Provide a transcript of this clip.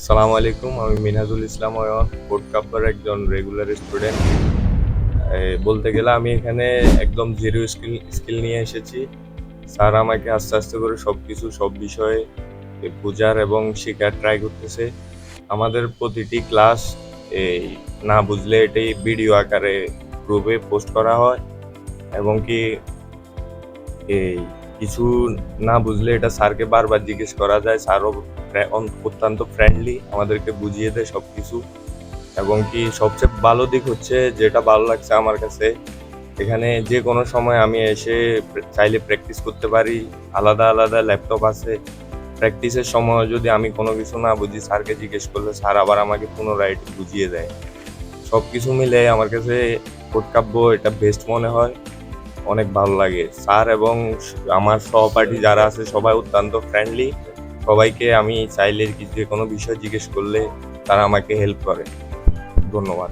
সালাম আলাইকুম, আমি মিনহাজুল ইসলাম অয়ন, কোড কাব্বার একজন রেগুলার স্টুডেন্ট। বলতে গেলে আমি এখানে একদম জিরো স্কিল নিয়ে এসেছি। স্যার আমাকে আস্তে আস্তে করে সব বিষয়ে বোঝার এবং শেখার ট্রাই করতেছে। আমাদের প্রতিটি ক্লাস এই না বুঝলে এটাই ভিডিও আকারে গ্রুপে পোস্ট করা হয়, এবং কি এই কিছু না বুঝলে এটা স্যারকে বারবার জিজ্ঞেস করা যায়। স্যারও অত্যন্ত ফ্রেন্ডলি, আমাদেরকে বুঝিয়ে দেয় সবকিছু। এবং কি সবচেয়ে ভালো দিক হচ্ছে, যেটা ভালো লাগছে আমার কাছে, এখানে যে কোনো সময় আমি এসে চাইলে প্র্যাকটিস করতে পারি। আলাদা আলাদা ল্যাপটপ আছে। প্র্যাকটিসের সময় যদি আমি কোনো কিছু না বুঝি, স্যারকে জিজ্ঞেস করলে স্যার আবার আমাকে পুনরায় একটু বুঝিয়ে দেয়। সব কিছু মিলে আমার কাছে কোডকাব্য এটা বেস্ট মনে হয়, অনেক ভালো লাগে। স্যার এবং আমার সহপাঠী যারা আছে সবাই অত্যন্ত ফ্রেন্ডলি। সবাইকে আমি চাইলে যে কোনো বিষয় জিজ্ঞেস করলে তারা আমাকে হেল্প করে। ধন্যবাদ।